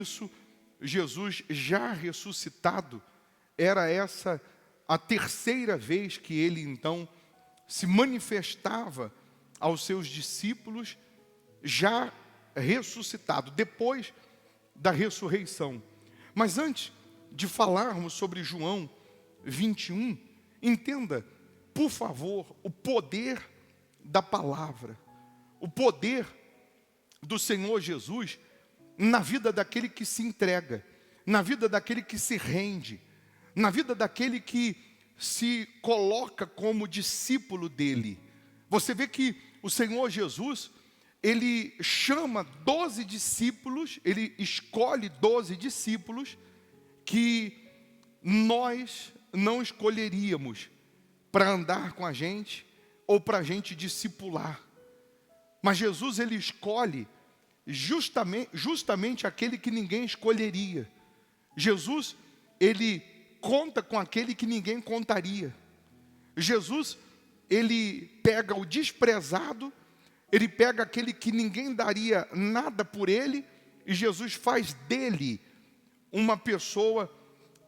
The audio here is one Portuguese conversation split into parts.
isso, Jesus já ressuscitado, era essa a terceira vez que ele então se manifestava aos seus discípulos, já ressuscitado, depois da ressurreição. Mas antes de falarmos sobre João 21, entenda, por favor, o poder da palavra, o poder do Senhor Jesus na vida daquele que se entrega, na vida daquele que se rende, na vida daquele que se coloca como discípulo dele. Você vê que o Senhor Jesus, ele chama 12 discípulos, ele escolhe 12 discípulos que nós não escolheríamos para andar com a gente ou para a gente discipular. Mas Jesus, ele escolhe justamente aquele que ninguém escolheria. Jesus, ele conta com aquele que ninguém contaria. Jesus, ele pega o desprezado, ele pega aquele que ninguém daria nada por ele, e Jesus faz dele uma pessoa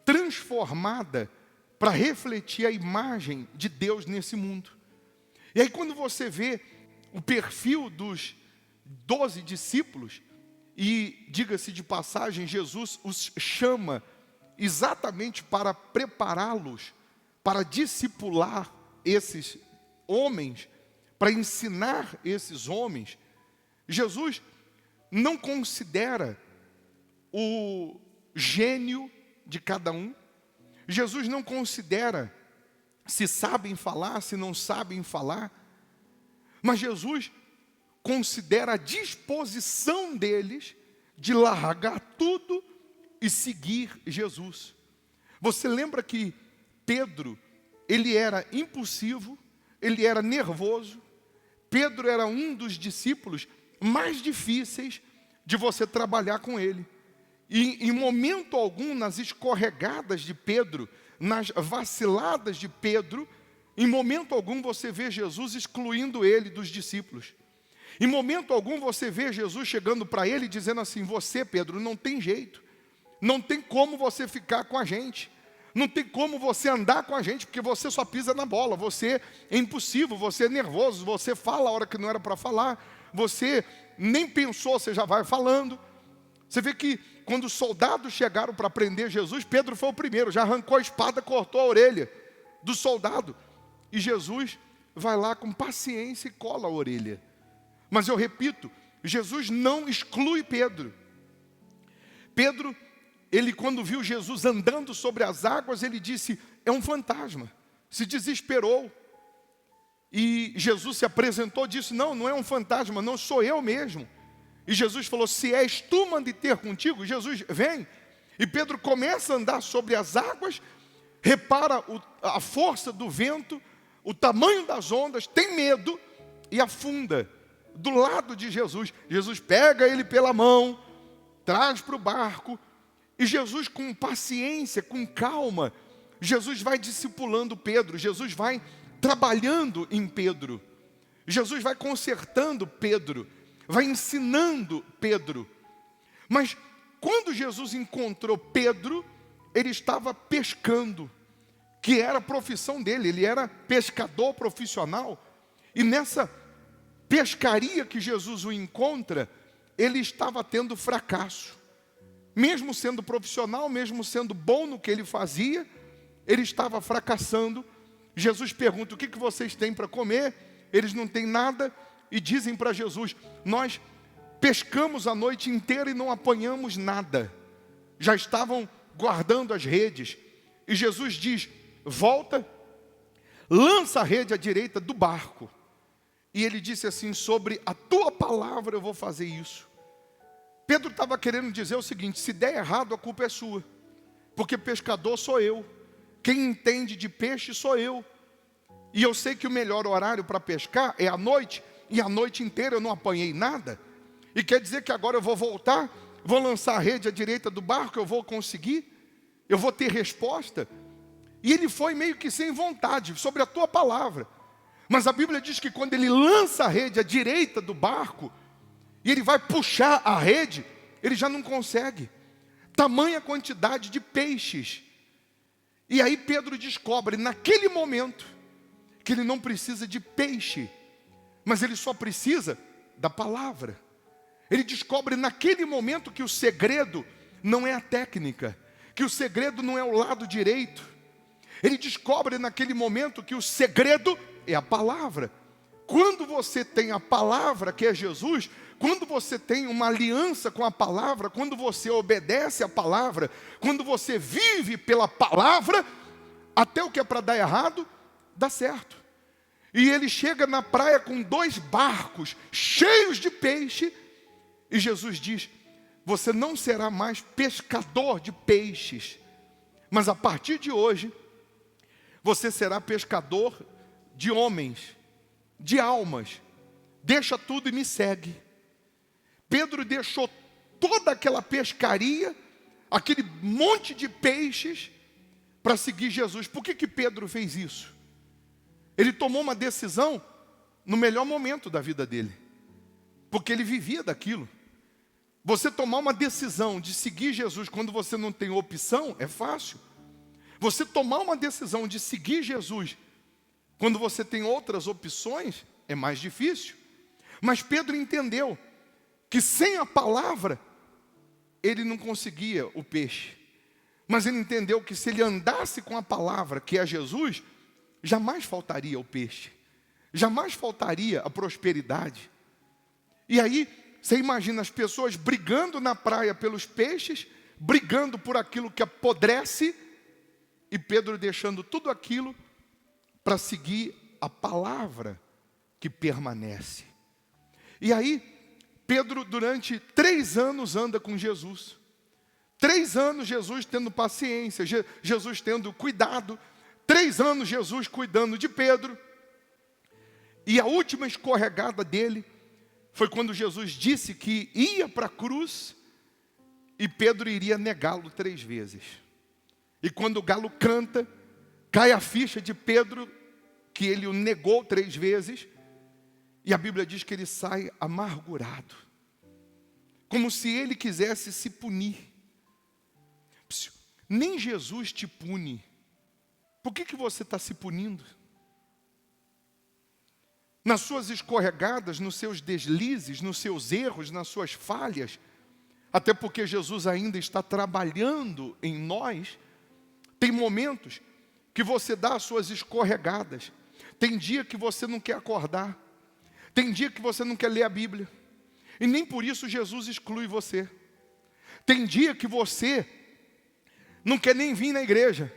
transformada para refletir a imagem de Deus nesse mundo. E aí quando você vê o perfil dos 12 discípulos, e diga-se de passagem, Jesus os chama exatamente para prepará-los, para discipular esses homens, para ensinar esses homens. Jesus não considera o gênio de cada um. Jesus não considera se sabem falar, se não sabem falar. Mas Jesus considera a disposição deles de largar tudo e seguir Jesus. Você lembra que Pedro, ele era impulsivo, ele era nervoso. Pedro era um dos discípulos mais difíceis de você trabalhar com ele. E em momento algum, nas escorregadas de Pedro, nas vaciladas de Pedro, em momento algum você vê Jesus excluindo ele dos discípulos. Em momento algum você vê Jesus chegando para ele e dizendo assim: você, Pedro, não tem jeito, não tem como você ficar com a gente, não tem como você andar com a gente, porque você só pisa na bola, você é impossível, você é nervoso, você fala a hora que não era para falar, você nem pensou, você já vai falando. Você vê que quando os soldados chegaram para prender Jesus, Pedro foi o primeiro, já arrancou a espada, cortou a orelha do soldado, e Jesus vai lá com paciência e cola a orelha. Mas eu repito, Jesus não exclui Pedro. Pedro, ele quando viu Jesus andando sobre as águas, ele disse: é um fantasma. Se desesperou. E Jesus se apresentou e disse: não é um fantasma, não, sou eu mesmo. E Jesus falou: se és tu, mande ter contigo. Jesus vem. E Pedro começa a andar sobre as águas, repara a força do vento, o tamanho das ondas, tem medo e afunda do lado de Jesus. Jesus pega ele pela mão, traz para o barco, e Jesus, com paciência, com calma, Jesus vai discipulando Pedro, Jesus vai trabalhando em Pedro, Jesus vai consertando Pedro, vai ensinando Pedro. Mas quando Jesus encontrou Pedro, ele estava pescando, que era a profissão dele, ele era pescador profissional, e nessa pescaria que Jesus o encontra, ele estava tendo fracasso. Mesmo sendo profissional, mesmo sendo bom no que ele fazia, ele estava fracassando. Jesus pergunta: o que vocês têm para comer? Eles não têm nada e dizem para Jesus: nós pescamos a noite inteira e não apanhamos nada. Já estavam guardando as redes. E Jesus diz: volta, lança a rede à direita do barco. E ele disse assim: sobre a tua palavra eu vou fazer isso. Pedro estava querendo dizer o seguinte: se der errado, a culpa é sua, porque pescador sou eu, quem entende de peixe sou eu, e eu sei que o melhor horário para pescar é à noite, e a noite inteira eu não apanhei nada, e quer dizer que agora eu vou voltar, vou lançar a rede à direita do barco, eu vou conseguir, eu vou ter resposta. E ele foi meio que sem vontade, sobre a tua palavra. Mas a Bíblia diz que quando ele lança a rede à direita do barco, e ele vai puxar a rede, ele já não consegue. tamanha quantidade de peixes. E aí Pedro descobre naquele momento que ele não precisa de peixe, mas ele só precisa da palavra. Ele descobre naquele momento que o segredo não é a técnica, que o segredo não é o lado direito. Ele descobre naquele momento que o segredo é a palavra. Quando você tem a palavra, que é Jesus, quando você tem uma aliança com a palavra, quando você obedece a palavra, quando você vive pela palavra, até o que é para dar errado, dá certo. E ele chega na praia com 2 barcos cheios de peixe, e Jesus diz: você não será mais pescador de peixes, mas a partir de hoje, você será pescador de homens, de almas. Deixa tudo e me segue. Pedro deixou toda aquela pescaria, aquele monte de peixes, para seguir Jesus. Por que Pedro fez isso? Ele tomou uma decisão no melhor momento da vida dele, porque ele vivia daquilo. Você tomar uma decisão de seguir Jesus quando você não tem opção, é fácil. Você tomar uma decisão de seguir Jesus quando você tem outras opções, é mais difícil. Mas Pedro entendeu que sem a palavra, ele não conseguia o peixe. Mas ele entendeu que se ele andasse com a palavra, que é Jesus, jamais faltaria o peixe. Jamais faltaria a prosperidade. E aí, você imagina as pessoas brigando na praia pelos peixes, brigando por aquilo que apodrece, e Pedro deixando tudo aquilo para seguir a palavra que permanece. E aí, Pedro durante 3 anos anda com Jesus. 3 anos Jesus tendo paciência, Jesus tendo cuidado. 3 anos Jesus cuidando de Pedro. E a última escorregada dele foi quando Jesus disse que ia para a cruz e Pedro iria negá-lo 3 vezes. E quando o galo canta, cai a ficha de Pedro, que ele o negou 3 vezes. E a Bíblia diz que ele sai amargurado, como se ele quisesse se punir. Nem Jesus te pune. Por que você está se punindo? Nas suas escorregadas, nos seus deslizes, nos seus erros, nas suas falhas, até porque Jesus ainda está trabalhando em nós. Tem momentos que você dá as suas escorregadas. Tem dia que você não quer acordar. Tem dia que você não quer ler a Bíblia. E nem por isso Jesus exclui você. Tem dia que você não quer nem vir na igreja.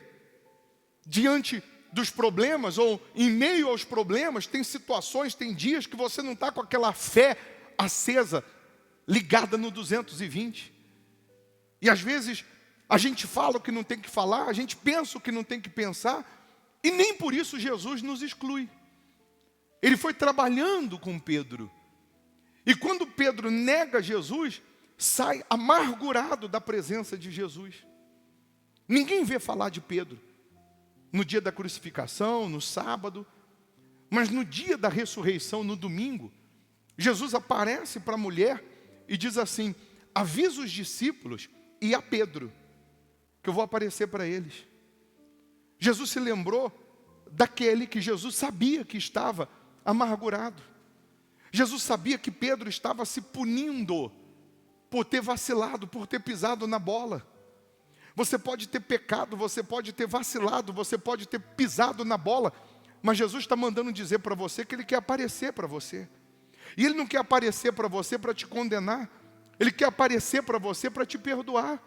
Diante dos problemas ou em meio aos problemas, tem situações, tem dias que você não está com aquela fé acesa, ligada no 220. E às vezes a gente fala o que não tem que falar, a gente pensa o que não tem que pensar, e nem por isso Jesus nos exclui. Ele foi trabalhando com Pedro. E quando Pedro nega Jesus, sai amargurado da presença de Jesus. Ninguém vê falar de Pedro no dia da crucificação, no sábado, mas no dia da ressurreição, no domingo, Jesus aparece para a mulher e diz assim: avisa os discípulos e a Pedro, que eu vou aparecer para eles. Jesus se lembrou daquele que Jesus sabia que estava amargurado. Jesus sabia que Pedro estava se punindo por ter vacilado, por ter pisado na bola. Você pode ter pecado, você pode ter vacilado, você pode ter pisado na bola, mas Jesus está mandando dizer para você que Ele quer aparecer para você. E Ele não quer aparecer para você para te condenar, Ele quer aparecer para você para te perdoar,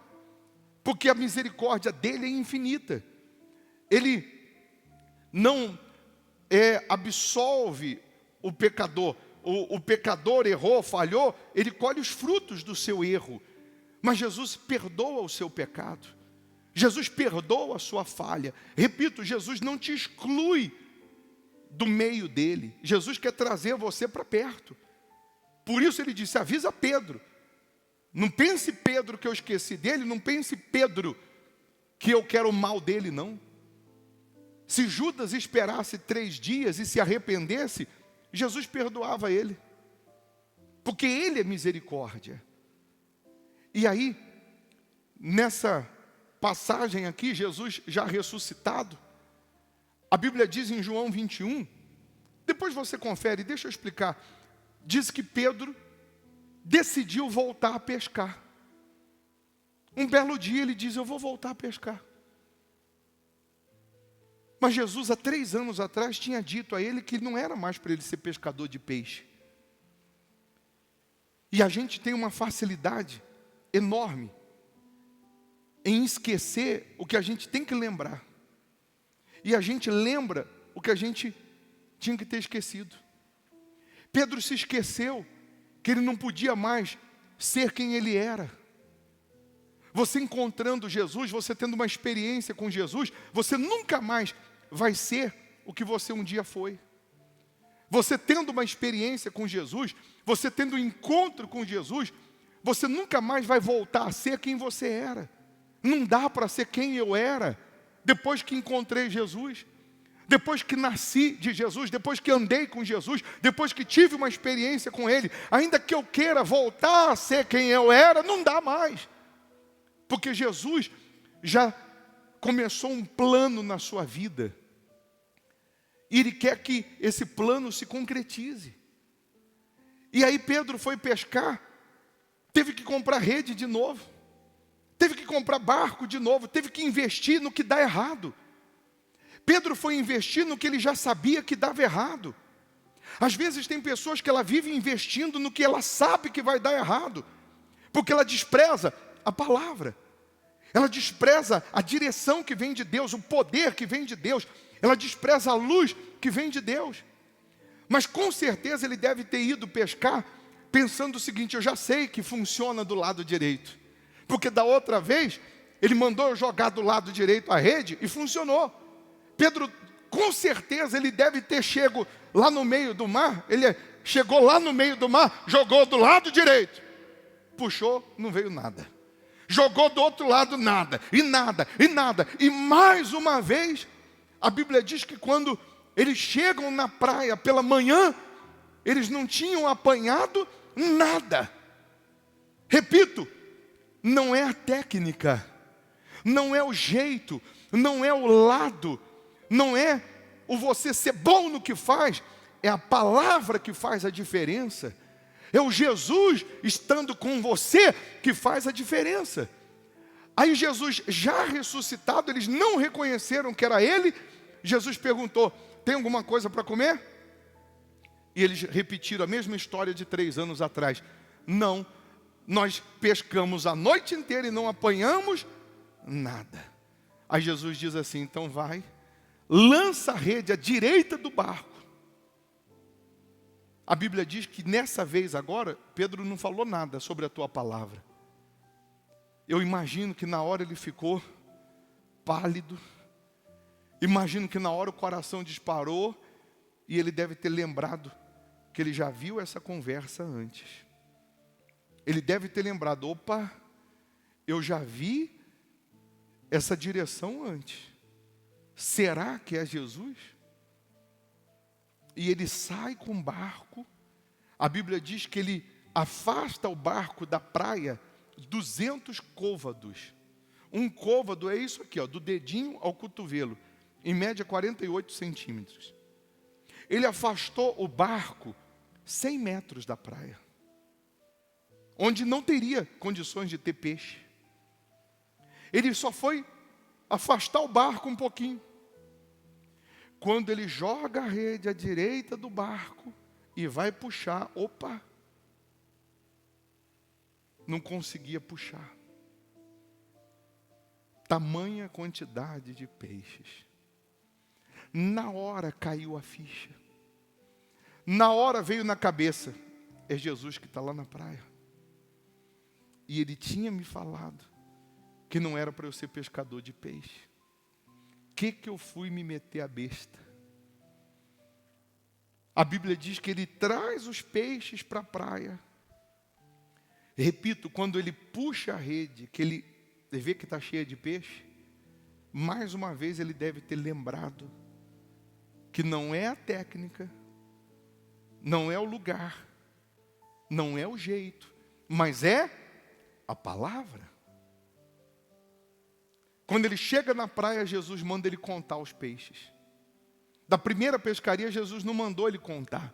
porque a misericórdia dEle é infinita. Ele não absolve o pecador. O pecador errou, falhou, ele colhe os frutos do seu erro. Mas Jesus perdoa o seu pecado. Jesus perdoa a sua falha. Repito, Jesus não te exclui do meio dele. Jesus quer trazer você para perto. Por isso ele disse: avisa Pedro. Não pense Pedro que eu esqueci dele, não pense Pedro que eu quero o mal dele, não. Se Judas esperasse 3 dias e se arrependesse, Jesus perdoava ele, porque ele é misericórdia. E aí, nessa passagem aqui, Jesus já ressuscitado, a Bíblia diz em João 21, depois você confere, deixa eu explicar, diz que Pedro decidiu voltar a pescar. Um belo dia ele diz, eu vou voltar a pescar. Mas Jesus, há 3 anos atrás, tinha dito a ele que não era mais para ele ser pescador de peixe. E a gente tem uma facilidade enorme em esquecer o que a gente tem que lembrar. E a gente lembra o que a gente tinha que ter esquecido. Pedro se esqueceu que ele não podia mais ser quem ele era. Você encontrando Jesus, você tendo uma experiência com Jesus, você nunca mais vai ser o que você um dia foi. Você tendo uma experiência com Jesus, você tendo um encontro com Jesus, você nunca mais vai voltar a ser quem você era. Não dá para ser quem eu era depois que encontrei Jesus, depois que nasci de Jesus, depois que andei com Jesus, depois que tive uma experiência com Ele. Ainda que eu queira voltar a ser quem eu era, não dá mais. Porque Jesus já começou um plano na sua vida. E Ele quer que esse plano se concretize. E aí Pedro foi pescar, teve que comprar rede de novo, teve que comprar barco de novo, teve que investir no que dá errado. Pedro foi investir no que ele já sabia que dava errado. Às vezes tem pessoas que ela vive investindo no que ela sabe que vai dar errado, porque ela despreza a palavra, ela despreza a direção que vem de Deus, o poder que vem de Deus, ela despreza a luz que vem de Deus. Mas com certeza ele deve ter ido pescar pensando o seguinte, eu já sei que funciona do lado direito, porque da outra vez ele mandou eu jogar do lado direito a rede e funcionou. Pedro, com certeza ele deve ter chego lá no meio do mar, ele chegou lá no meio do mar, jogou do lado direito, puxou, não veio nada. Jogou do outro lado nada, e nada, e nada. E mais uma vez, a Bíblia diz que quando eles chegam na praia pela manhã, eles não tinham apanhado nada. Repito, não é a técnica, não é o jeito, não é o lado, não é o você ser bom no que faz, é a palavra que faz a diferença. É o Jesus estando com você que faz a diferença. Aí Jesus já ressuscitado, eles não reconheceram que era Ele. Jesus perguntou, tem alguma coisa para comer? E eles repetiram a mesma história de 3 anos atrás. Não, nós pescamos a noite inteira e não apanhamos nada. Aí Jesus diz assim, então vai, lança a rede à direita do barco. A Bíblia diz que nessa vez agora, Pedro não falou nada sobre a tua palavra. Eu imagino que na hora ele ficou pálido. Imagino que na hora o coração disparou. E ele deve ter lembrado que ele já viu essa conversa antes. Ele deve ter lembrado, opa, eu já vi essa direção antes. Será que é Jesus? E ele sai com o barco. A Bíblia diz que ele afasta o barco da praia 200 côvados. Um côvado é isso aqui, ó, do dedinho ao cotovelo. Em média 48 centímetros. Ele afastou o barco 100 metros da praia. Onde não teria condições de ter peixe. Ele só foi afastar o barco um pouquinho. Quando ele joga a rede à direita do barco e vai puxar, opa, não conseguia puxar. Tamanha quantidade de peixes. Na hora caiu a ficha. Na hora veio na cabeça, é Jesus que está lá na praia. E ele tinha me falado que não era para eu ser pescador de peixe. Que eu fui me meter a besta? A Bíblia diz que ele traz os peixes para a praia. Repito, quando ele puxa a rede, que ele vê que está cheia de peixe, mais uma vez ele deve ter lembrado que não é a técnica, não é o lugar, não é o jeito, mas é a palavra. Quando ele chega na praia, Jesus manda ele contar os peixes. Da primeira pescaria, Jesus não mandou ele contar.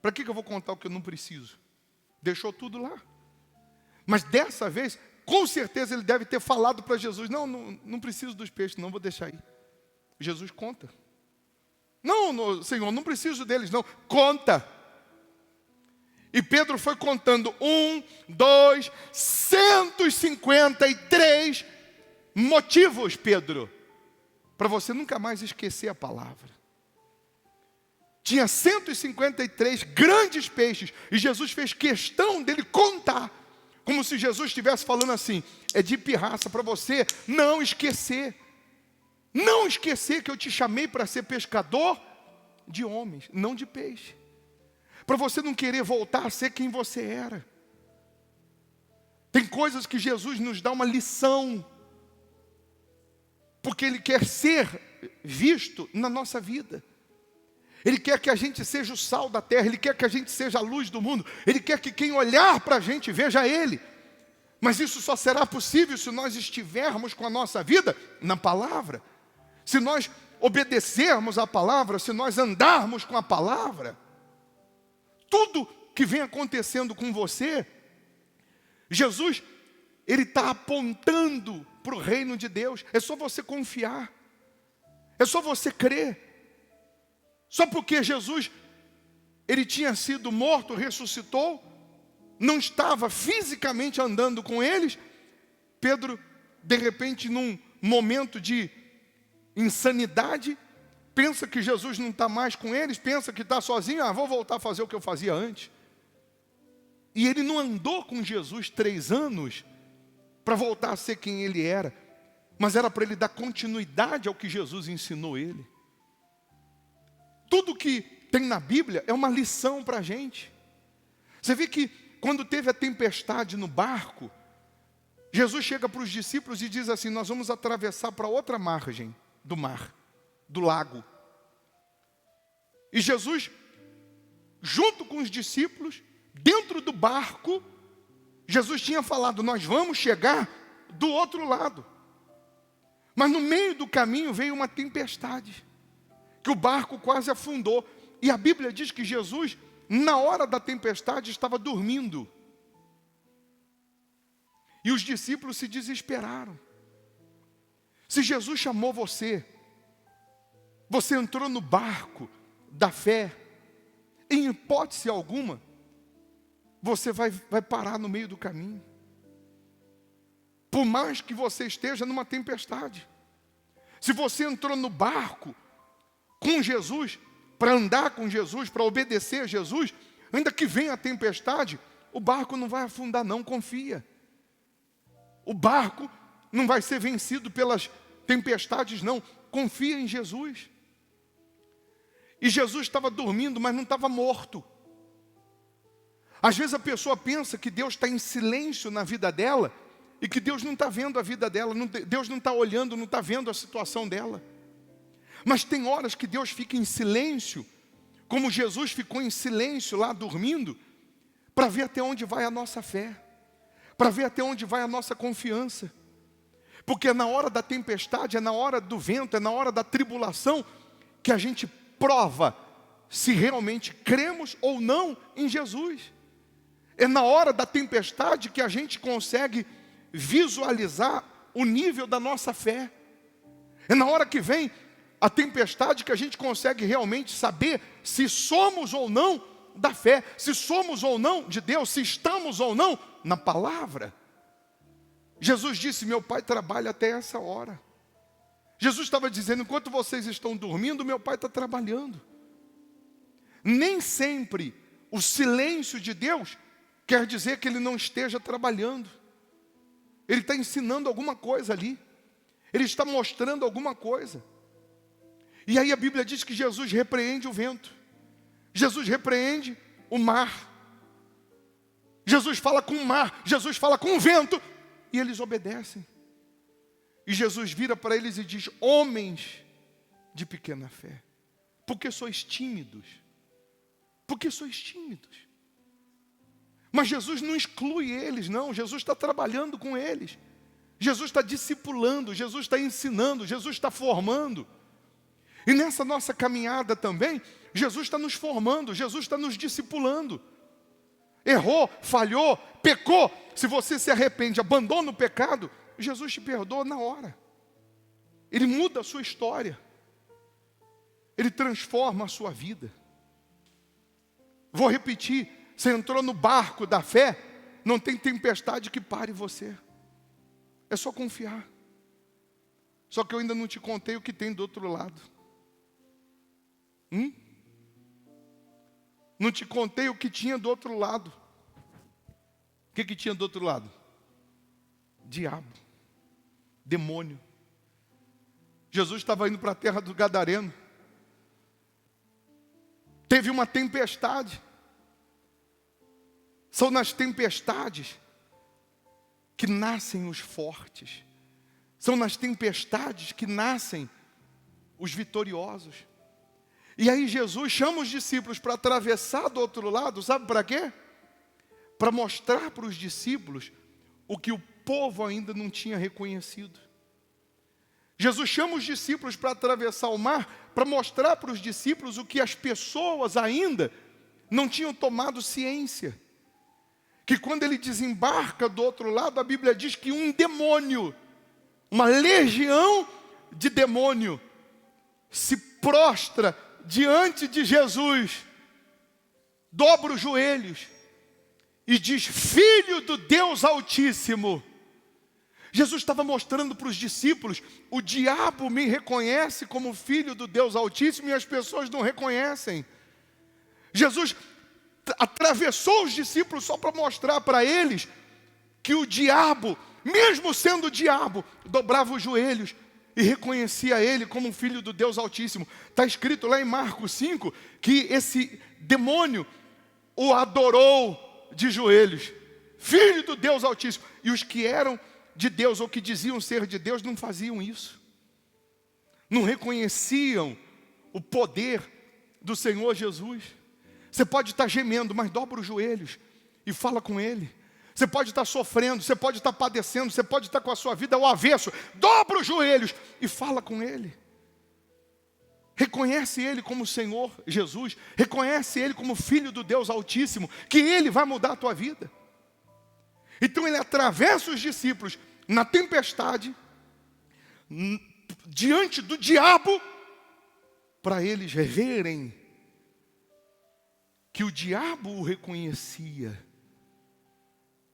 Para que eu vou contar o que eu não preciso? Deixou tudo lá. Mas dessa vez, com certeza ele deve ter falado para Jesus, não preciso dos peixes, não, vou deixar aí. Jesus conta. Não, Senhor, não preciso deles, não. Conta. E Pedro foi contando 153 motivos, Pedro, para você nunca mais esquecer a palavra. Tinha 153 grandes peixes, e Jesus fez questão dele contar, como se Jesus estivesse falando assim, é de pirraça para você não esquecer que eu te chamei para ser pescador de homens, não de peixe. Para você não querer voltar a ser quem você era. Tem coisas que Jesus nos dá uma lição, porque Ele quer ser visto na nossa vida. Ele quer que a gente seja o sal da terra, Ele quer que a gente seja a luz do mundo, Ele quer que quem olhar para a gente veja Ele. Mas isso só será possível se nós estivermos com a nossa vida na palavra. Se nós obedecermos a palavra, se nós andarmos com a palavra. Tudo que vem acontecendo com você, Jesus, Ele está apontando para o reino de Deus. É só você confiar. É só você crer. Só porque Jesus, Ele tinha sido morto, ressuscitou, não estava fisicamente andando com eles, Pedro, de repente, num momento de insanidade, pensa que Jesus não está mais com eles, pensa que está sozinho, vou voltar a fazer o que eu fazia antes. E ele não andou com Jesus 3 anos para voltar a ser quem ele era, mas era para ele dar continuidade ao que Jesus ensinou ele. Tudo que tem na Bíblia é uma lição para a gente. Você vê que quando teve a tempestade no barco, Jesus chega para os discípulos e diz assim, nós vamos atravessar para outra margem do mar, do lago. E Jesus, junto com os discípulos, dentro do barco, Jesus tinha falado, nós vamos chegar do outro lado. Mas no meio do caminho veio uma tempestade, que o barco quase afundou. E a Bíblia diz que Jesus, na hora da tempestade, estava dormindo. E os discípulos se desesperaram. Se Jesus chamou você, você entrou no barco da fé, em hipótese alguma, você vai parar no meio do caminho. Por mais que você esteja numa tempestade. Se você entrou no barco com Jesus, para andar com Jesus, para obedecer a Jesus, ainda que venha a tempestade, o barco não vai afundar não, confia. O barco não vai ser vencido pelas tempestades não, confia em Jesus. E Jesus estava dormindo, mas não estava morto. Às vezes a pessoa pensa que Deus está em silêncio na vida dela, e que Deus não está vendo a vida dela, Deus não está olhando, não está vendo a situação dela. Mas tem horas que Deus fica em silêncio, como Jesus ficou em silêncio lá dormindo, para ver até onde vai a nossa fé, para ver até onde vai a nossa confiança. Porque é na hora da tempestade, é na hora do vento, é na hora da tribulação, que a gente prova se realmente cremos ou não em Jesus. É na hora da tempestade que a gente consegue visualizar o nível da nossa fé. É na hora que vem a tempestade que a gente consegue realmente saber se somos ou não da fé, se somos ou não de Deus, se estamos ou não na palavra. Jesus disse, meu Pai trabalha até essa hora. Jesus estava dizendo, enquanto vocês estão dormindo, meu Pai está trabalhando. Nem sempre o silêncio de Deus quer dizer que Ele não esteja trabalhando. Ele está ensinando alguma coisa ali. Ele está mostrando alguma coisa. E aí a Bíblia diz que Jesus repreende o vento. Jesus repreende o mar. Jesus fala com o mar. Jesus fala com o vento. E eles obedecem. E Jesus vira para eles e diz, homens de pequena fé, por que sois tímidos? Por que sois tímidos? Mas Jesus não exclui eles, não. Jesus está trabalhando com eles. Jesus está discipulando, Jesus está ensinando, Jesus está formando. E nessa nossa caminhada também, Jesus está nos formando, Jesus está nos discipulando. Errou, falhou, pecou. Se você se arrepende, abandona o pecado, Jesus te perdoa na hora. Ele muda a sua história. Ele transforma a sua vida. Vou repetir, você entrou no barco da fé, não tem tempestade que pare você. É só confiar. Só que eu ainda não te contei o que tem do outro lado. Não te contei o que tinha do outro lado. O que tinha do outro lado? Diabo. Demônio. Jesus estava indo para a terra do Gadareno. Teve uma tempestade. São nas tempestades que nascem os fortes. São nas tempestades que nascem os vitoriosos. E aí Jesus chama os discípulos para atravessar do outro lado, sabe para quê? Para mostrar para os discípulos o que o povo ainda não tinha reconhecido. Jesus chama os discípulos para atravessar o mar, para mostrar para os discípulos o que as pessoas ainda não tinham tomado ciência. Que quando ele desembarca do outro lado, a Bíblia diz que um demônio, uma legião de demônio, se prostra diante de Jesus, dobra os joelhos e diz: Filho do Deus Altíssimo. Jesus estava mostrando para os discípulos: o diabo me reconhece como filho do Deus Altíssimo e as pessoas não reconhecem. Jesus atravessou os discípulos só para mostrar para eles que o diabo, mesmo sendo o diabo, dobrava os joelhos e reconhecia ele como um filho do Deus Altíssimo. Está escrito lá em Marcos 5 que esse demônio o adorou de joelhos, filho do Deus Altíssimo. E os que eram de Deus ou que diziam ser de Deus não faziam isso, não reconheciam o poder do Senhor Jesus. Você pode estar gemendo, mas dobra os joelhos e fala com Ele. Você pode estar sofrendo, você pode estar padecendo, você pode estar com a sua vida ao avesso. Dobra os joelhos e fala com Ele. Reconhece Ele como Senhor Jesus. Reconhece Ele como Filho do Deus Altíssimo, que Ele vai mudar a tua vida. Então Ele atravessa os discípulos na tempestade, diante do diabo, para eles verem que o diabo o reconhecia.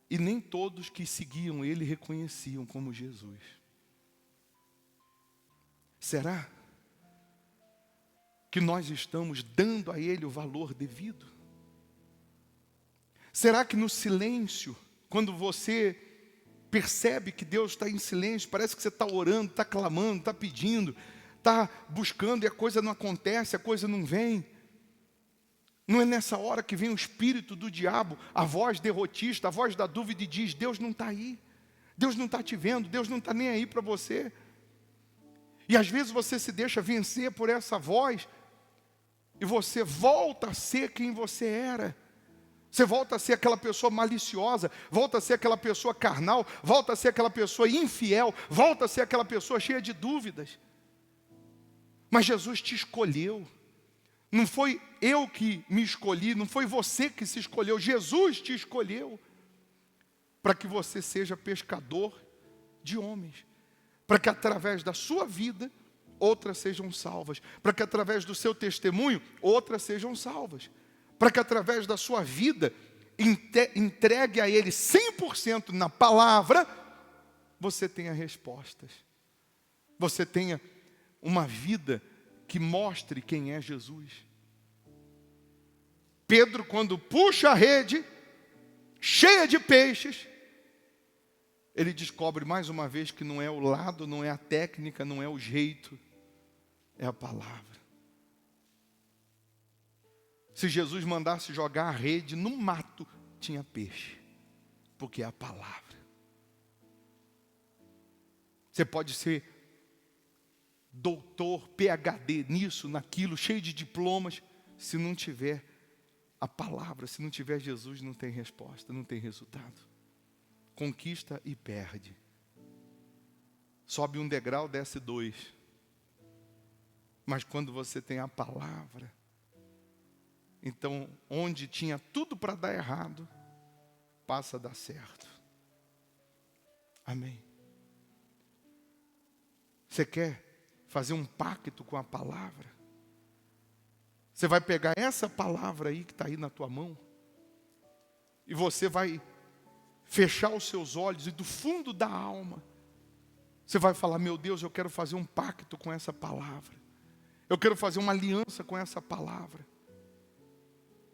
E nem todos que seguiam ele reconheciam como Jesus. Será que nós estamos dando a ele o valor devido? Será que no silêncio, quando você percebe que Deus está em silêncio, parece que você está orando, está clamando, está pedindo, está buscando e a coisa não acontece, a coisa não vem? Não é nessa hora que vem o espírito do diabo, a voz derrotista, a voz da dúvida e diz: Deus não está aí, Deus não está te vendo, Deus não está nem aí para você. E às vezes você se deixa vencer por essa voz e você volta a ser quem você era. Você volta a ser aquela pessoa maliciosa, volta a ser aquela pessoa carnal, volta a ser aquela pessoa infiel, volta a ser aquela pessoa cheia de dúvidas. Mas Jesus te escolheu. Não foi eu que me escolhi, não foi você que se escolheu, Jesus te escolheu para que você seja pescador de homens, para que através da sua vida outras sejam salvas, para que através do seu testemunho outras sejam salvas, para que através da sua vida entregue a Ele 100% na palavra, você tenha respostas, você tenha uma vida que mostre quem é Jesus. Pedro, quando puxa a rede, cheia de peixes, ele descobre mais uma vez que não é o lado, não é a técnica, não é o jeito, é a palavra. Se Jesus mandasse jogar a rede no mato, tinha peixe, porque é a palavra. Você pode ser doutor, PhD nisso, naquilo, cheio de diplomas, se não tiver a palavra, se não tiver Jesus, não tem resposta, não tem resultado. Conquista e perde. sobe um degrau, desce 2. Mas quando você tem a palavra, então onde tinha tudo para dar errado, passa a dar certo. Amém. Você quer fazer um pacto com a palavra? Você vai pegar essa palavra aí que está aí na tua mão, e você vai fechar os seus olhos, e do fundo da alma, você vai falar: meu Deus, eu quero fazer um pacto com essa palavra. Eu quero fazer uma aliança com essa palavra.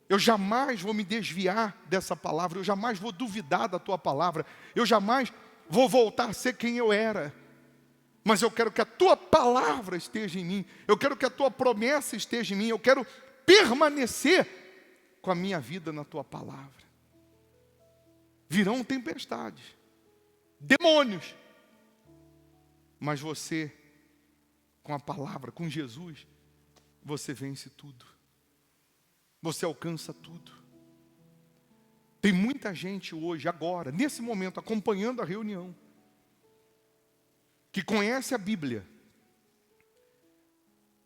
Eu jamais vou me desviar dessa palavra. Eu jamais vou duvidar da tua palavra. Eu jamais vou voltar a ser quem eu era. Mas eu quero que a tua palavra esteja em mim. Eu quero que a tua promessa esteja em mim. Eu quero permanecer com a minha vida na tua palavra. Virão tempestades, demônios. Mas você, com a palavra, com Jesus, você vence tudo. Você alcança tudo. Tem muita gente hoje, agora, nesse momento, acompanhando a reunião, que conhece a Bíblia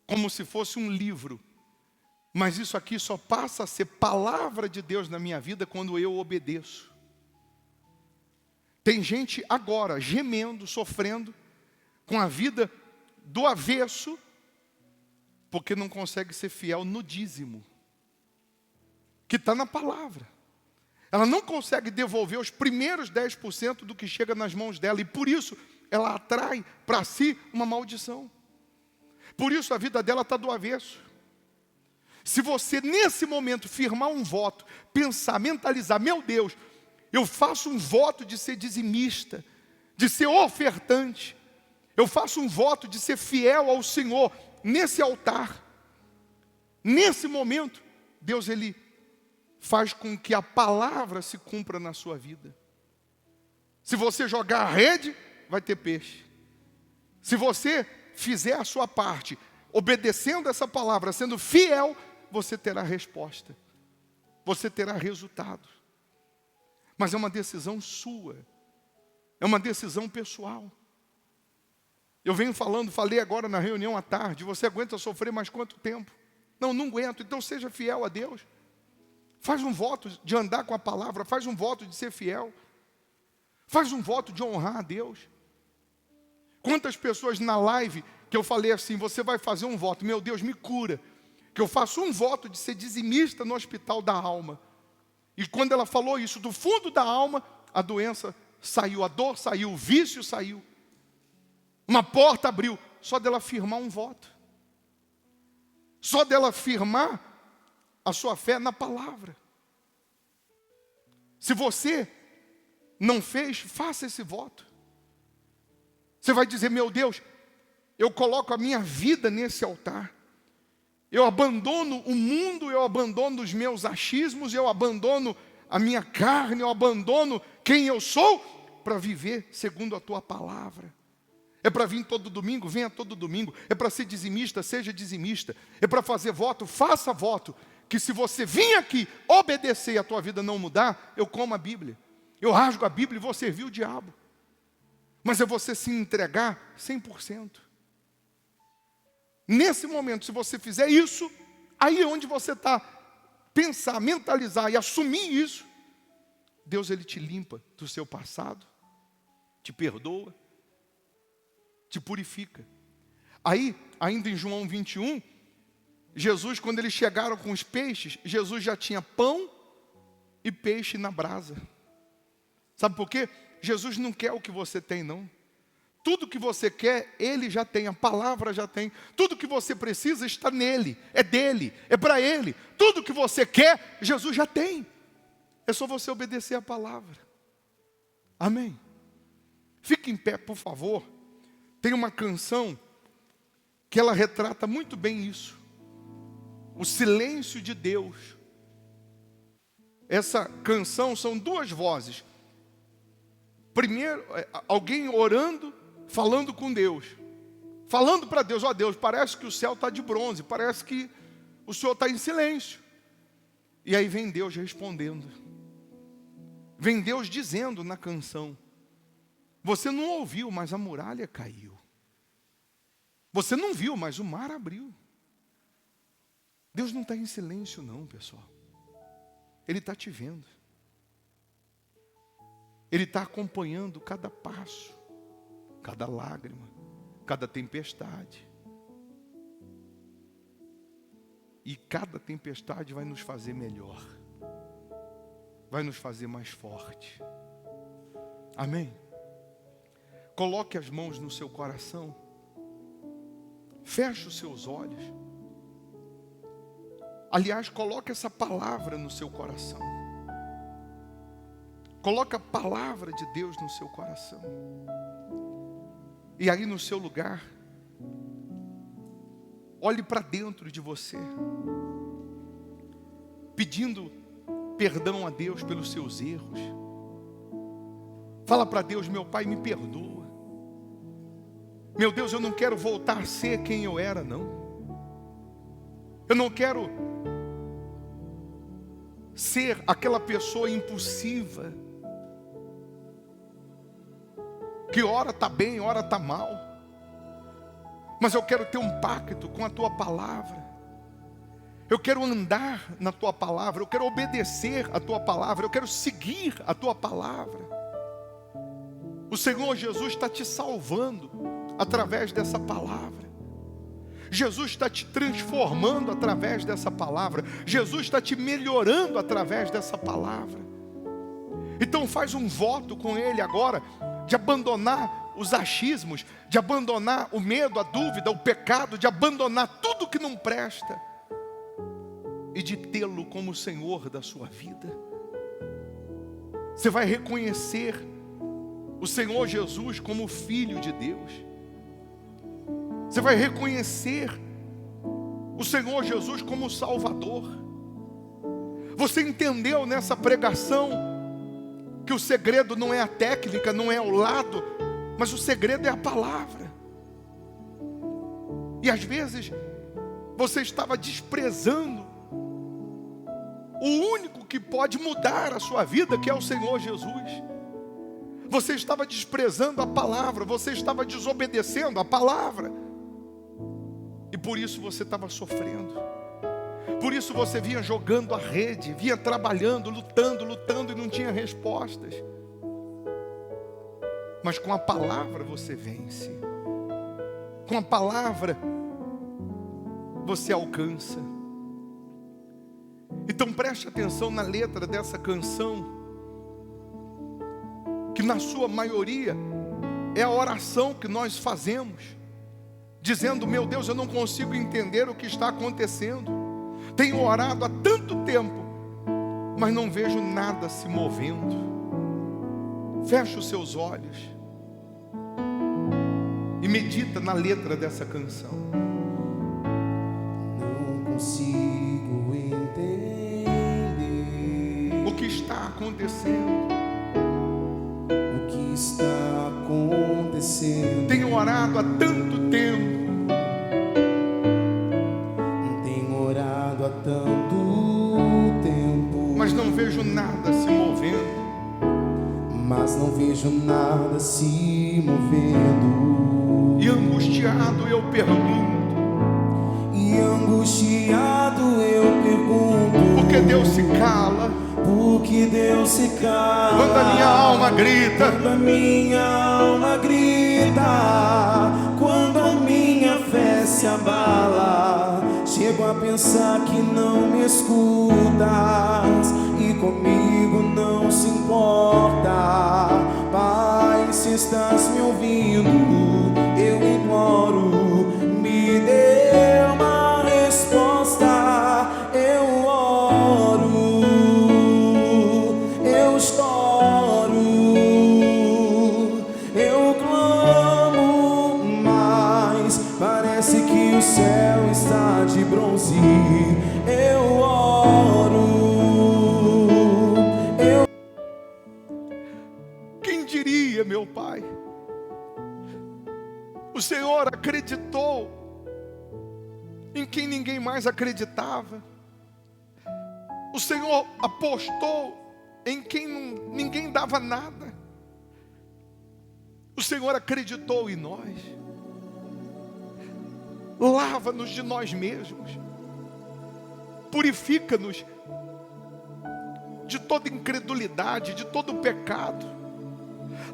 como se fosse um livro, mas isso aqui só passa a ser palavra de Deus na minha vida quando eu obedeço. Tem gente agora gemendo, sofrendo, com a vida do avesso, porque não consegue ser fiel no dízimo, que está na palavra. Ela não consegue devolver os primeiros 10% do que chega nas mãos dela, e por isso ela atrai para si uma maldição. Por isso a vida dela está do avesso. Se você nesse momento firmar um voto, pensar, mentalizar: meu Deus, eu faço um voto de ser dizimista, de ser ofertante, eu faço um voto de ser fiel ao Senhor nesse altar. Nesse momento, Deus, Ele faz com que a palavra se cumpra na sua vida. Se você jogar a rede, vai ter peixe. Se você fizer a sua parte, obedecendo essa palavra, sendo fiel, você terá resposta. Você terá resultado. Mas é uma decisão sua. É uma decisão pessoal. Eu venho falei agora na reunião à tarde: você aguenta sofrer mais quanto tempo? Não aguento. Então seja fiel a Deus. Faz um voto de andar com a palavra. Faz um voto de ser fiel. Faz um voto de honrar a Deus. Quantas pessoas na live que eu falei assim: você vai fazer um voto, meu Deus, me cura, que eu faço um voto de ser dizimista no hospital da alma. E quando ela falou isso, do fundo da alma, a doença saiu, a dor saiu, o vício saiu. Uma porta abriu, só dela firmar um voto. Só dela firmar a sua fé na palavra. Se você não fez, faça esse voto. Você vai dizer: meu Deus, eu coloco a minha vida nesse altar. Eu abandono o mundo, eu abandono os meus achismos, eu abandono a minha carne, eu abandono quem eu sou, para viver segundo a tua palavra. É para vir todo domingo, venha todo domingo. É para ser dizimista, seja dizimista. É para fazer voto, faça voto. Que se você vir aqui obedecer e a tua vida não mudar, eu como a Bíblia. Eu rasgo a Bíblia e vou servir o diabo. Mas é você se entregar 100%. Nesse momento, se você fizer isso, aí é onde você está, pensar, mentalizar e assumir isso, Deus, Ele te limpa do seu passado, te perdoa, te purifica. Aí, ainda em João 21, Jesus, quando eles chegaram com os peixes, Jesus já tinha pão e peixe na brasa. Sabe por quê? Jesus não quer o que você tem, não. Tudo que você quer, Ele já tem, a palavra já tem. Tudo que você precisa está nele, é dele, é para Ele. Tudo que você quer, Jesus já tem. É só você obedecer a palavra. Amém? Fique em pé, por favor. Tem uma canção que ela retrata muito bem isso. O silêncio de Deus. Essa canção são duas vozes. Primeiro, alguém orando, falando com Deus. Falando para Deus: ó Deus, parece que o céu está de bronze, parece que o Senhor está em silêncio. E aí vem Deus respondendo. Vem Deus dizendo na canção: Você não ouviu, mas a muralha caiu. Você não viu, mas o mar abriu. Deus não está em silêncio não, pessoal. Ele está te vendo. Ele está acompanhando cada passo, cada lágrima, cada tempestade. E cada tempestade vai nos fazer melhor. Vai nos fazer mais forte. Amém? Coloque as mãos no seu coração. Feche os seus olhos. Aliás, coloque essa palavra no seu coração. Coloque a palavra de Deus no seu coração. E aí no seu lugar, olhe para dentro de você, pedindo perdão a Deus pelos seus erros. Fala para Deus: meu Pai, me perdoa. Meu Deus, eu não quero voltar a ser quem eu era, não. Eu não quero ser aquela pessoa impulsiva, que ora está bem, ora está mal. Mas eu quero ter um pacto com a Tua palavra. Eu quero andar na Tua palavra. Eu quero obedecer a Tua palavra. Eu quero seguir a Tua palavra. O Senhor Jesus está te salvando através dessa palavra. Jesus está te transformando através dessa palavra. Jesus está te melhorando através dessa palavra. Então faz um voto com Ele agora, de abandonar os achismos, de abandonar o medo, a dúvida, o pecado, de abandonar tudo que não presta e de tê-lo como Senhor da sua vida. Você vai reconhecer o Senhor Jesus como Filho de Deus. Você vai reconhecer o Senhor Jesus como Salvador. Você entendeu nessa pregação que o segredo não é a técnica, não é o lado, mas o segredo é a palavra. E às vezes você estava desprezando o único que pode mudar a sua vida, que é o Senhor Jesus. Você estava desprezando a palavra, você estava desobedecendo a palavra. E por isso você estava sofrendo. Por isso você vinha jogando a rede, vinha trabalhando, lutando e não tinha respostas. Mas com a palavra você vence. Com a palavra você alcança. Então preste atenção na letra dessa canção, que na sua maioria é a oração que nós fazemos, dizendo: meu Deus, eu não consigo entender o que está acontecendo. Tenho orado há tanto tempo, mas não vejo nada se movendo. Feche os seus olhos e medita na letra dessa canção. Não consigo entender O que está acontecendo? o que está acontecendo. Tenho orado há tanto tempo, Tenho orado há tanto tempo, mas não vejo nada se movendo. mas não vejo nada se movendo. E angustiado eu pergunto: E angustiado eu pergunto: por que Deus se cala? por que Deus se cala? Quando a minha alma grita, Quando a minha alma grita, quando a minha fé se abala, chego a pensar que não me escutas e comigo não se importa. Pai, se estás me ouvindo, eu imploro, me dê uma resposta. Eu oro, eu choro, eu clamo, mas parece que o céu está de bronze. Eu oro, quem diria, meu Pai? O Senhor acreditou em quem ninguém mais acreditava. O Senhor apostou em quem ninguém dava nada. O Senhor acreditou em nós. Lava-nos de nós mesmos. Purifica-nos de toda incredulidade, de todo pecado.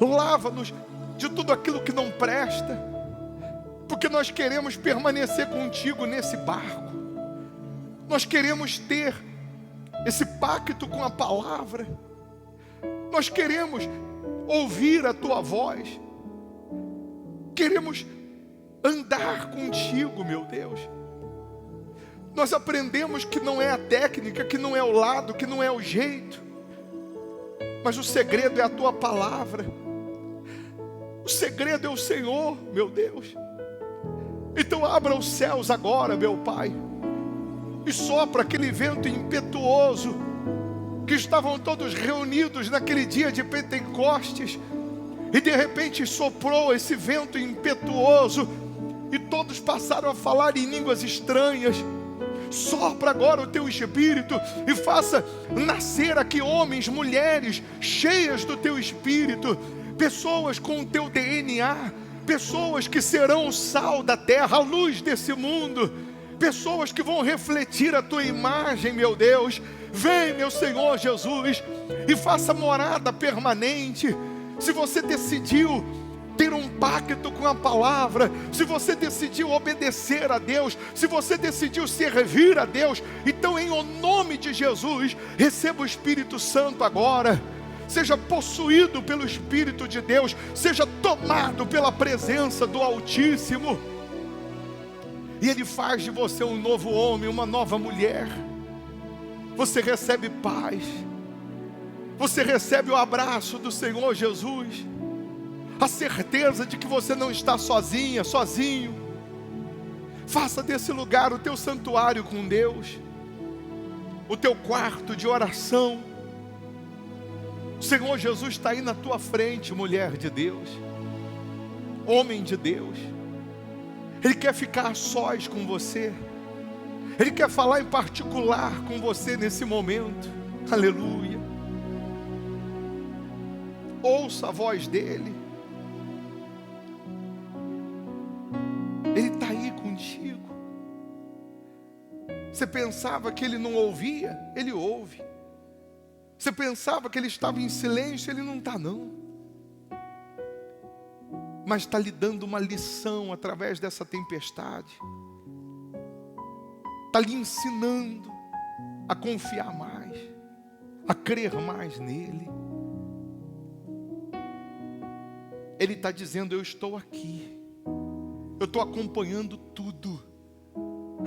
Lava-nos de tudo aquilo que não presta, porque nós queremos permanecer contigo nesse barco. Nós queremos ter esse pacto com a palavra. Nós queremos ouvir a tua voz. Queremos andar contigo, meu Deus. Nós aprendemos que não é a técnica, que não é o lado, que não é o jeito, mas o segredo é a tua palavra. O segredo é o Senhor, meu Deus. Então abra os céus agora, meu Pai, e sopra aquele vento impetuoso que estavam todos reunidos naquele dia de Pentecostes, e de repente soprou esse vento impetuoso e todos passaram a falar em línguas estranhas. Sopra agora o teu Espírito e faça nascer aqui homens, mulheres cheias do teu Espírito, pessoas com o teu DNA, pessoas que serão o sal da terra, a luz desse mundo, pessoas que vão refletir a tua imagem, meu Deus. Vem, meu Senhor Jesus, e faça morada permanente. Se você decidiu ter um pacto com a palavra, se você decidiu obedecer a Deus, se você decidiu servir a Deus, então em o nome de Jesus, receba o Espírito Santo agora. Seja possuído pelo Espírito de Deus, seja tomado pela presença do Altíssimo, e Ele faz de você um novo homem, uma nova mulher. Você recebe paz, você recebe o abraço do Senhor Jesus, a certeza de que você não está sozinha, sozinho. Faça desse lugar o teu santuário com Deus, o teu quarto de oração. O Senhor Jesus está aí na tua frente, mulher de Deus, homem de Deus. Ele quer ficar a sós com você. Ele quer falar em particular com você nesse momento. Aleluia. Ouça a voz dEle. Ele está aí contigo. Você pensava que Ele não ouvia? Ele ouve. Você pensava que Ele estava em silêncio? Ele não está não. Mas está lhe dando uma lição através dessa tempestade. Está lhe ensinando a confiar mais, a crer mais nele. Ele está dizendo: eu estou aqui. Eu estou acompanhando tudo.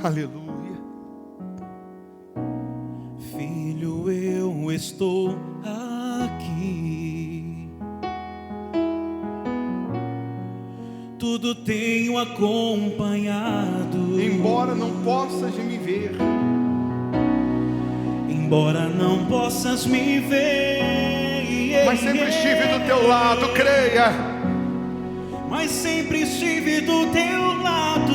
Aleluia. Filho, eu estou aqui. Tudo tenho acompanhado. Embora não possas me ver, embora não possas me ver, mas sempre estive do teu lado, creia. Mas sempre estive do teu lado.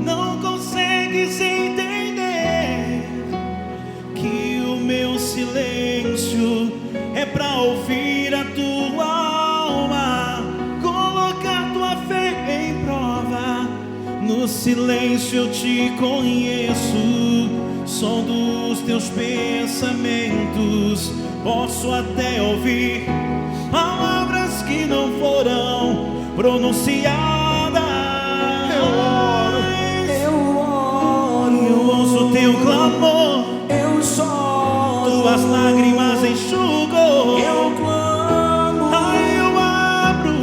Não consegues entender que o meu silêncio é para ouvir a tua alma, colocar tua fé em prova. No silêncio eu te conheço, som dos teus pensamentos. Posso até ouvir palavras que não foram pronunciadas. Eu ouço teu clamor, eu choro, tuas lágrimas enxugo. eu clamo, Eu abro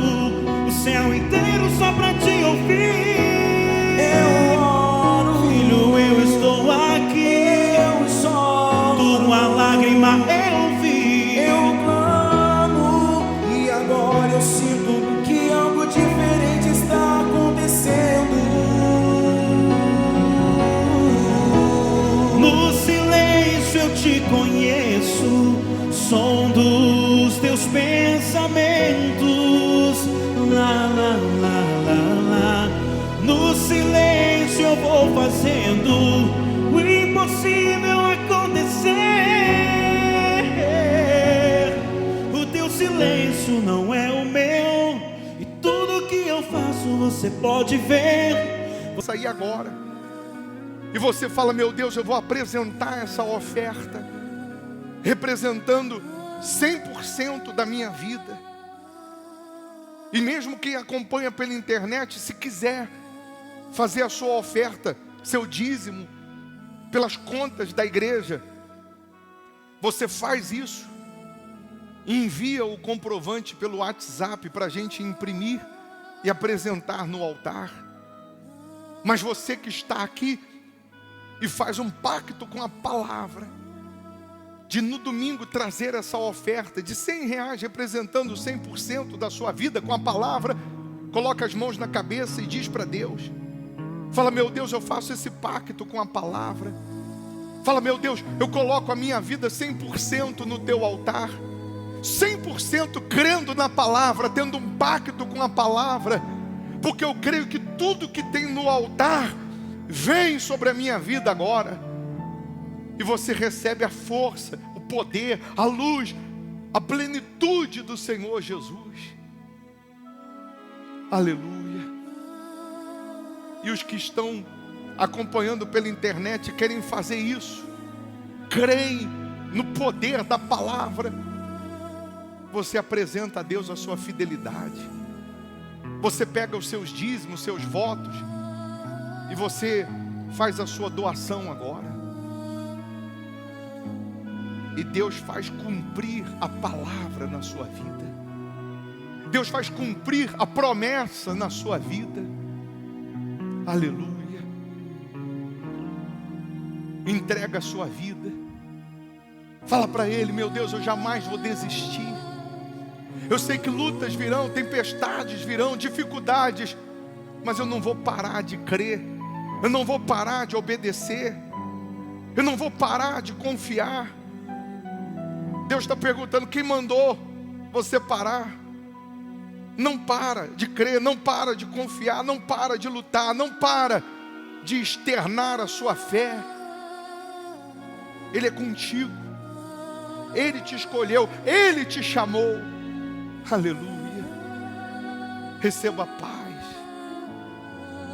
o céu inteiro só pra te ouvir. eu oro, Filho, eu estou aqui. eu choro, Tua lágrima eu vi. eu clamo, e agora eu sinto que algo diferente está acontecendo. No silêncio eu te conheço, som dos teus pensamentos. Lá, lá, lá, lá, lá. No silêncio eu vou fazendo o impossível acontecer. não é o meu, e tudo que eu faço você pode ver. Vou sair agora. E você fala: meu Deus, eu vou apresentar essa oferta, representando 100% da minha vida. E mesmo quem acompanha pela internet, se quiser fazer a sua oferta, seu dízimo, pelas contas da igreja, você faz isso, envia o comprovante pelo WhatsApp para a gente imprimir e apresentar no altar. Mas você que está aqui e faz um pacto com a palavra, de no domingo trazer essa oferta de R$100, representando 100% da sua vida com a palavra, coloca as mãos na cabeça e diz para Deus, fala: meu Deus, eu faço esse pacto com a palavra. Fala: meu Deus, eu coloco a minha vida 100% no teu altar, 100% crendo na palavra, tendo um pacto com a palavra, porque eu creio que tudo que tem no altar vem sobre a minha vida agora. E você recebe a força, o poder, a luz, a plenitude do Senhor Jesus. Aleluia. E os que estão acompanhando pela internet querem fazer isso, creem no poder da palavra. Você apresenta a Deus a sua fidelidade. Você pega os seus dízimos, os seus votos, e você faz a sua doação agora. E Deus faz cumprir a palavra na sua vida. Deus faz cumprir a promessa na sua vida. Aleluia. Entrega a sua vida. Fala para Ele: meu Deus, eu jamais vou desistir. Eu sei que lutas virão, tempestades virão, dificuldades, mas eu não vou parar de crer. Eu não vou parar de obedecer. Eu não vou parar de confiar. Deus está perguntando: quem mandou você parar? Não para de crer, não para de confiar, não para de lutar, não para de externar a sua fé. Ele é contigo, Ele te escolheu, Ele te chamou. Aleluia. Receba paz,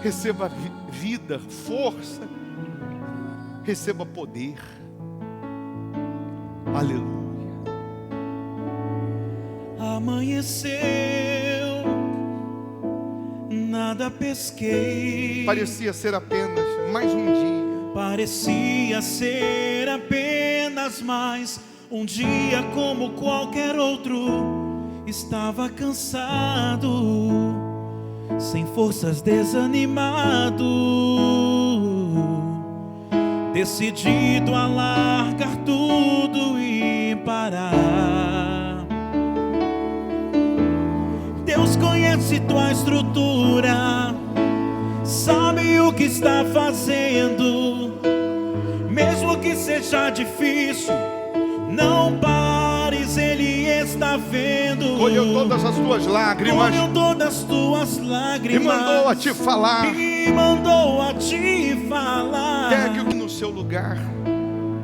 receba vida, força, receba poder. Aleluia. Amanheceu, nada pesquei. Parecia ser apenas mais um dia. Parecia ser apenas mais um dia como qualquer outro. Estava cansado, sem forças, desanimado, decidido a largar tudo e parar. Deus conhece tua estrutura, sabe o que está fazendo. Mesmo que seja difícil, não pares, Ele está vendo. Colheu todas as tuas lágrimas, colheu todas as tuas lágrimas, e mandou a te falar. E mandou a te falar. Pegue no seu lugar.